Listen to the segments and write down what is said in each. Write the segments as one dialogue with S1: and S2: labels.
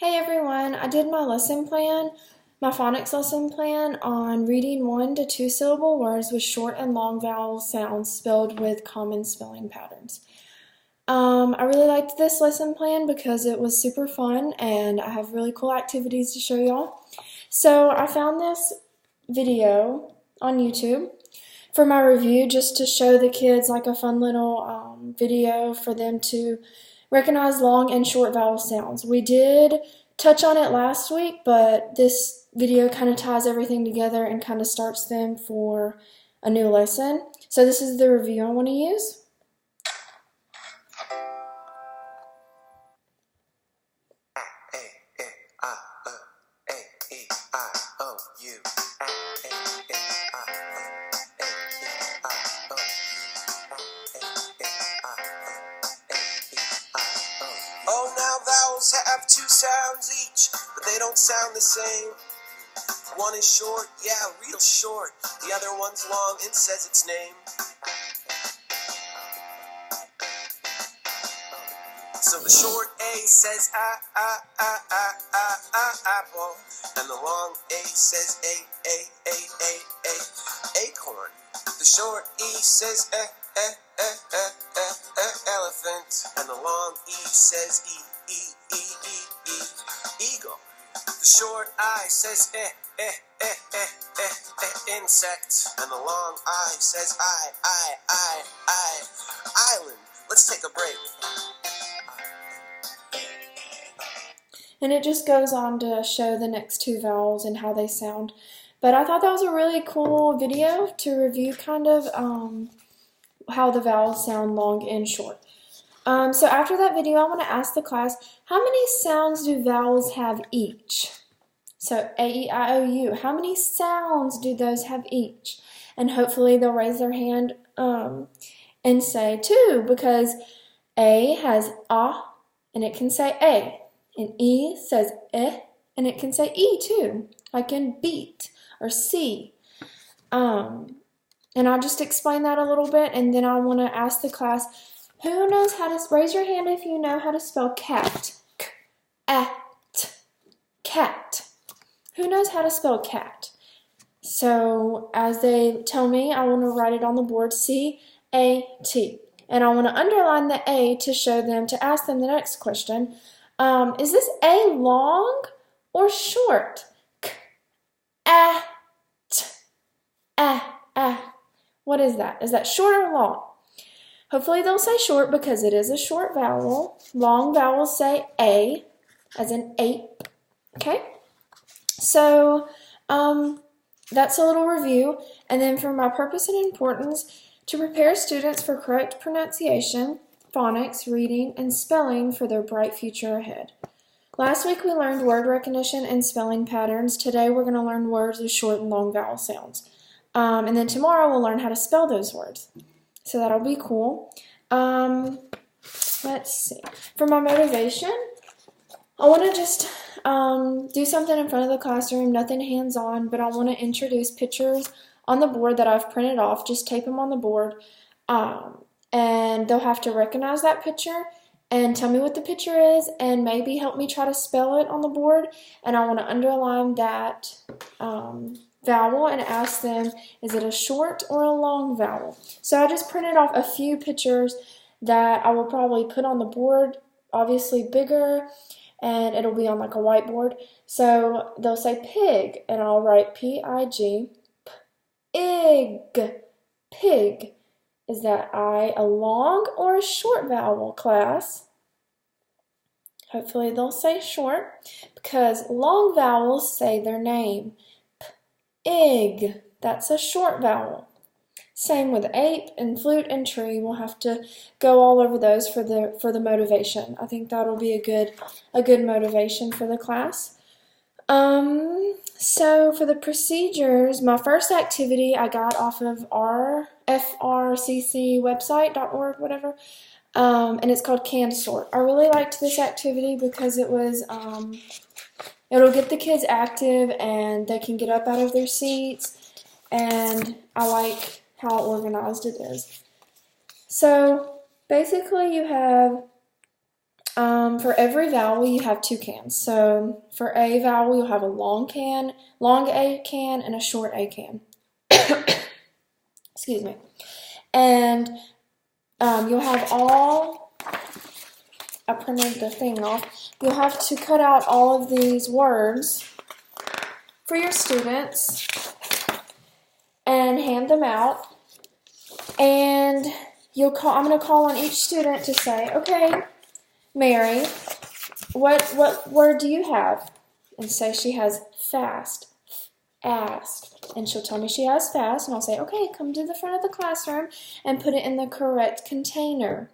S1: Hey everyone, I did my lesson plan, my phonics lesson plan on reading 1 to 2 syllable words with short and long vowel sounds spelled with common spelling patterns. I really liked this lesson plan because it was super fun and I have really cool activities to show y'all. So I found this video on YouTube for my review just to show the kids like a fun little video for them to recognize long and short vowel sounds. We did touch on it last week, but this video kind of ties everything together and kind of starts them for a new lesson. So this is the review I want to use.
S2: Oh, now vowels have two sounds each, but they don't sound the same. One is short, yeah, real short. The other one's long and says its name. So the short A says apple, and the long A says acorn. The short E says elephant, and the long E says eagle. The short I says insect, and the long I says island. Let's take a break.
S1: And it just goes on to show the next two vowels and how they sound. But I thought that was a really cool video to review kind of how the vowels sound long and short. So after that video, I want to ask the class, how many sounds do vowels have each? So A, E, I, O, U, how many sounds do those have each? And hopefully they'll raise their hand and say 2, because A has ah, and it can say A. And E says eh, and it can say E too, like in beat or see. And I'll just explain that a little bit, and then I want to ask the class, who knows how to, raise your hand if you know how to spell cat. Cat. Who knows how to spell cat? So as they tell me, I want to write it on the board, C-A-T. And I want to underline the A to show them, to ask them the next question. Is this A long or short? What is that? Is that short or long? Hopefully they'll say short because it is a short vowel. Long vowels say A, as in ape. Okay? So, that's a little review. And then for my purpose and importance, to prepare students for correct pronunciation, phonics, reading, and spelling for their bright future ahead. Last week we learned word recognition and spelling patterns. Today we're going to learn words with short and long vowel sounds. And then tomorrow we'll learn how to spell those words. So that'll be cool. Let's see. For my motivation, I want to just do something in front of the classroom, nothing hands-on, but I want to introduce pictures on the board that I've printed off. Just tape them on the board. And they'll have to recognize that picture and tell me what the picture is and maybe help me try to spell it on the board. And I want to underline that vowel and ask them, is it a short or a long vowel? So I just printed off a few pictures that I will probably put on the board, obviously bigger, and it'll be on like a whiteboard. So they'll say pig, and I'll write P-I-G, pig. Is that I a long or a short vowel, class? Hopefully they'll say short, because long vowels say their name. Ig, that's a short vowel. Same with ape and flute and tree. We'll have to go all over those for the motivation. I think that'll be a good motivation for the class. So for the procedures, my first activity I got off of our FRCC website.org, whatever, and it's called Can Sort. I really liked this activity because it was, it'll get the kids active and they can get up out of their seats, and I like how organized it is. So basically you have For every vowel, you have 2 cans. So for A vowel, you'll have a long A can, and a short A can. Excuse me. And you'll have I printed the thing off. You'll have to cut out all of these words for your students and hand them out. And I'm going to call on each student to say, okay, Mary, what word do you have? And say she has fast, asked. And she'll tell me she has fast, and I'll say, okay, come to the front of the classroom and put it in the correct container.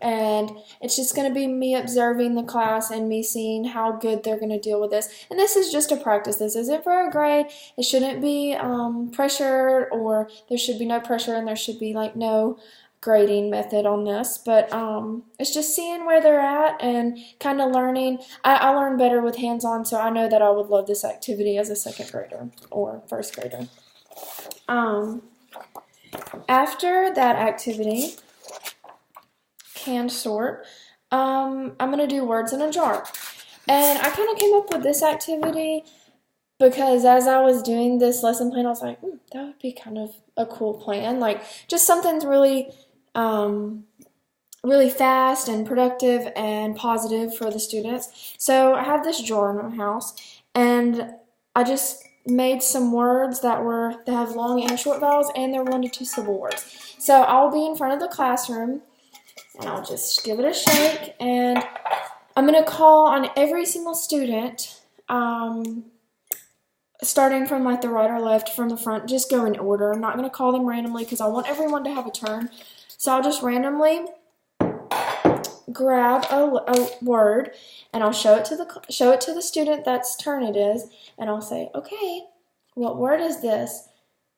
S1: And it's just going to be me observing the class and me seeing how good they're going to deal with this. And this is just a practice. This isn't for a grade. It shouldn't be pressure, or there should be no pressure, and there should be like no grading method on this. But it's just seeing where they're at and kind of learning. I learn better with hands-on, so I know that I would love this activity as a 2nd grader or 1st grader. After that activity, canned sort, I'm going to do words in a jar. And I kind of came up with this activity because as I was doing this lesson plan, I was like, that would be kind of a cool plan. Like, just something's really, really fast and productive and positive for the students. So I have this jar in my house, and I just made some words that have long and short vowels, and they're 1 to 2 syllable words. So I'll be in front of the classroom, and I'll just give it a shake, and I'm going to call on every single student, starting from like the right or left from the front, just go in order. I'm not going to call them randomly because I want everyone to have a turn. So I'll just randomly grab a word, and I'll show it to the student that's turn it is, and I'll say, okay, what word is this?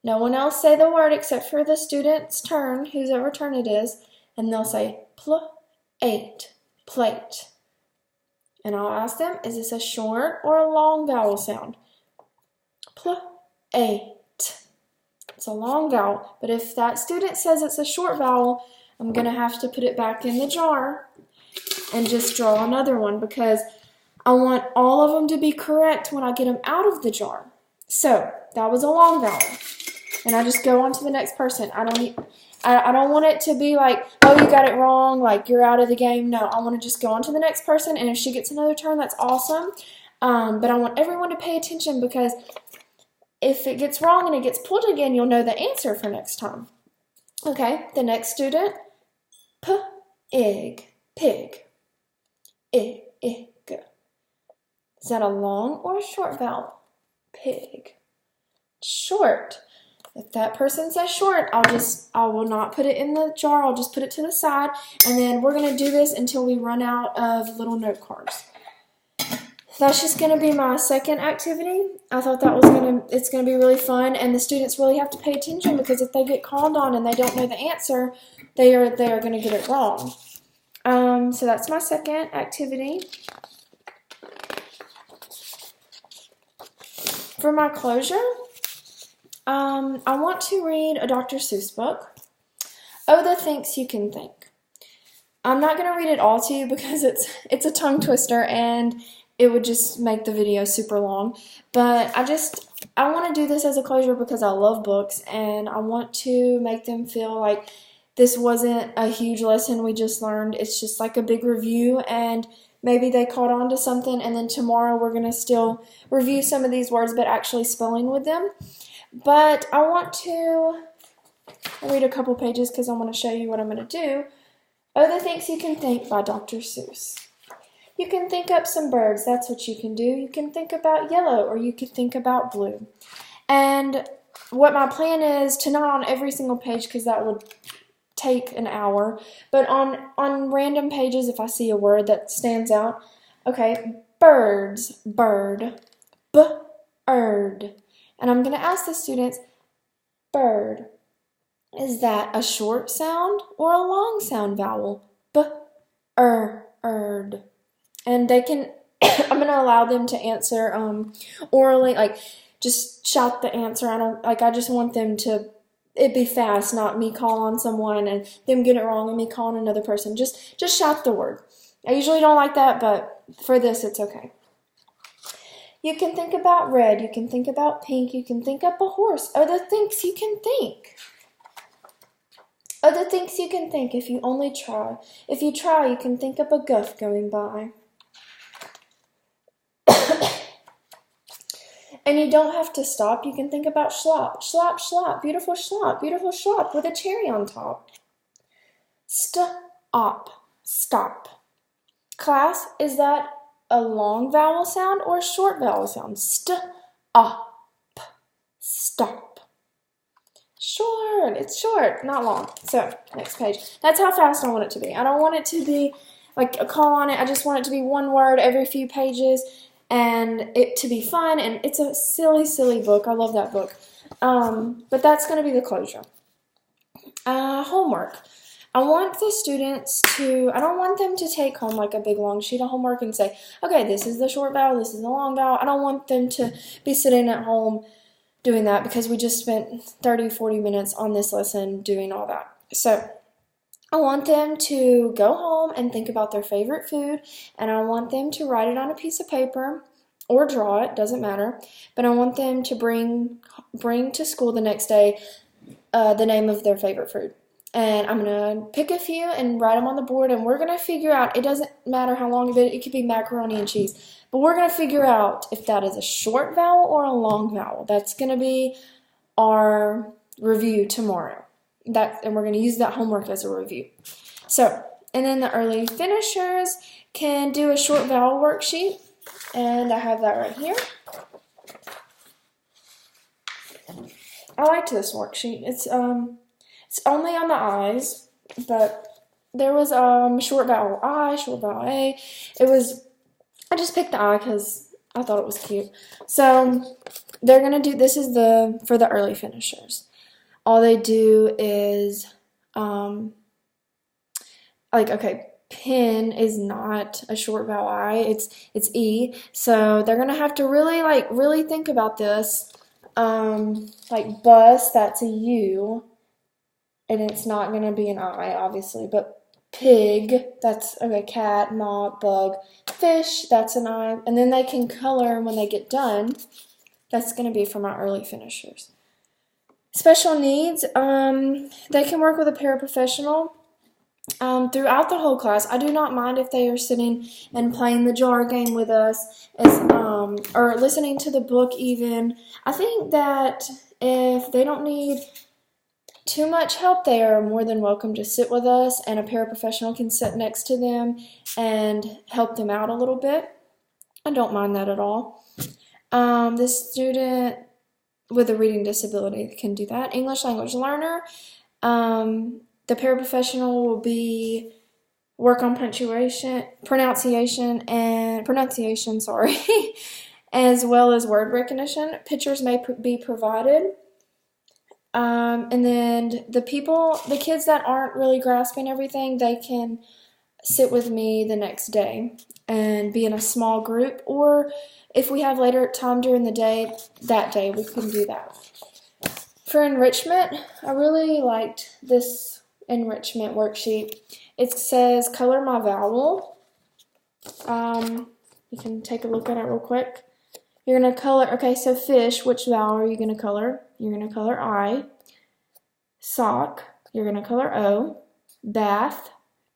S1: No one else say the word except for the student's turn, whoever turn it is, and they'll say plate. And I'll ask them, is this a short or a long vowel sound? Plate. It's a long vowel, but if that student says it's a short vowel, I'm going to have to put it back in the jar and just draw another one because I want all of them to be correct when I get them out of the jar. So that was a long vowel, and I just go on to the next person. I don't want it to be like, oh, you got it wrong, like you're out of the game. No, I want to just go on to the next person, and if she gets another turn, that's awesome. But I want everyone to pay attention because if it gets wrong and it gets pulled again, you'll know the answer for next time. Okay, the next student, pig. Ig. Is that a long or a short vowel? Pig. Short. If that person says short, I will not put it in the jar. I'll just put it to the side, and then we're going to do this until we run out of little note cards. That's just going to be my 2nd activity. I thought it's going to be really fun, and the students really have to pay attention because if they get called on and they don't know the answer, they are going to get it wrong. So that's my 2nd activity. For my closure, I want to read a Dr. Seuss book, Oh, the Things You Can Think. I'm not going to read it all to you because it's a tongue twister and it would just make the video super long. But I want to do this as a closure because I love books, and I want to make them feel like this wasn't a huge lesson we just learned. It's just like a big review, and maybe they caught on to something, and then tomorrow we're going to still review some of these words but actually spelling with them. But I want to read a couple pages because I want to show you what I'm going to do. Oh, the Things You Can Think by Dr. Seuss. You can think up some birds, that's what you can do. You can think about yellow, or you could think about blue. And what my plan is to not on every single page, because that would take an hour, but on random pages, if I see a word that stands out, okay, birds, bird, bird. And I'm going to ask the students, bird, is that a short sound or a long sound vowel? Bird. And they can, I'm going to allow them to answer orally, like just shout the answer. I just want them to, it be fast, not me call on someone and them get it wrong and me call on another person. Just shout the word. I usually don't like that, but for this, it's okay. You can think about red. You can think about pink. You can think up a horse. Other things you can think. Other things you can think if you only try. If you try, you can think up a guff going by. And you don't have to stop. You can think about schlop. Schlop, schlop. Beautiful schlop with a cherry on top. Stop. Stop. Class, is that a long vowel sound or a short vowel sound? Stop. Stop. Short. It's short, not long. So, next page. That's how fast I want it to be. I don't want it to be like a call on it. I just want it to be one word every few pages and it to be fun. And it's a silly, silly book. I love that book. But that's going to be the closure. Homework. I want the students to, I don't want them to take home like a big long sheet of homework and say, okay, this is the short vowel, this is the long vowel. I don't want them to be sitting at home doing that because we just spent 30, 40 minutes on this lesson doing all that. So I want them to go home and think about their favorite food, and I want them to write it on a piece of paper or draw it, doesn't matter, but I want them to bring to school the next day the name of their favorite food. And I'm going to pick a few and write them on the board, and we're going to figure out, it doesn't matter how long it could be macaroni and cheese, but we're going to figure out if that is a short vowel or a long vowel. That's going to be our review tomorrow. And we're going to use that homework as a review. So, and then the early finishers can do a short vowel worksheet, and I have that right here. I liked this worksheet. It's only on the I's, but there was short vowel I, short vowel A. I just picked the I because I thought it was cute. So they're going to do, this is for the early finishers. All they do is, pen is not a short vowel I, it's E. So they're going to have to really think about this. Like bus, that's a U. And it's not going to be an I, obviously, but pig, that's, okay, cat, moth, bug, fish, that's an I, and then they can color when they get done. That's going to be for my early finishers. Special needs, they can work with a paraprofessional throughout the whole class. I do not mind if they are sitting and playing the jar game with us, or listening to the book even. I think that if they don't need too much help, they are more than welcome to sit with us, and a paraprofessional can sit next to them and help them out a little bit. I don't mind that at all. The student with a reading disability can do that. English language learner, the paraprofessional will work on pronunciation, as well as word recognition. Pictures may be provided. And then the kids that aren't really grasping everything, they can sit with me the next day and be in a small group, or if we have later time during the day, that day we can do that. For enrichment, I really liked this enrichment worksheet. It says color my vowel. You can take a look at it real quick. You're going to color, okay, so fish, which vowel are you going to color? You're going to color I. Sock, you're going to color O. Bath,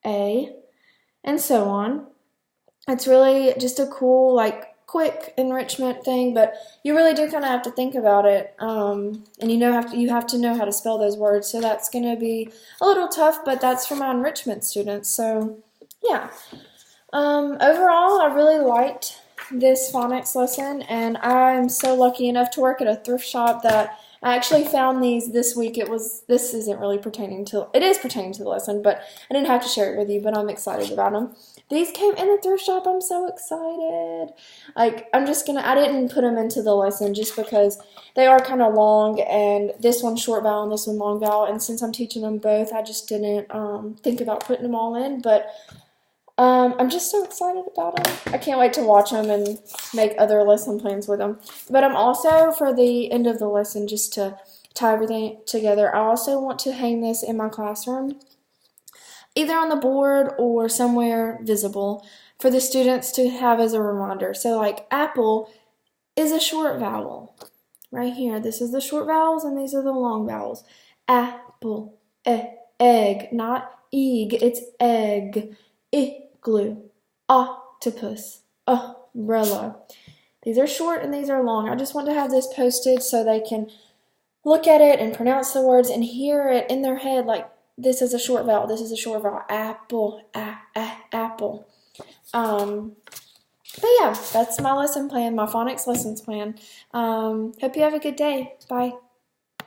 S1: A, and so on. It's really just a cool, quick enrichment thing, but you really do kind of have to think about it, and you have to know how to spell those words, so that's going to be a little tough, but that's for my enrichment students, so yeah. Overall, I really liked this phonics lesson, and I'm so lucky enough to work at a thrift shop that I actually found these this week. This isn't really pertaining to, it is pertaining to the lesson, but I didn't have to share it with you, but I'm excited about them. These came in the thrift shop. I'm so excited. I didn't put them into the lesson just because they are kind of long, and this one's short vowel and this one long vowel, and since I'm teaching them both, I just didn't think about putting them all in, but I'm just so excited about them. I can't wait to watch them and make other lesson plans with them. But I'm also, for the end of the lesson, just to tie everything together, I also want to hang this in my classroom. either on the board or somewhere visible for the students to have as a reminder. So like apple is a short vowel. Right here, this is the short vowels and these are the long vowels. Apple, egg, not egg, it's egg. Igloo, octopus, umbrella. These are short and these are long. I just want to have this posted so they can look at it and pronounce the words and hear it in their head like this is a short vowel, this is a short vowel. Apple, apple. But yeah, that's my lesson plan, my phonics lessons plan. Hope you have a good day. Bye.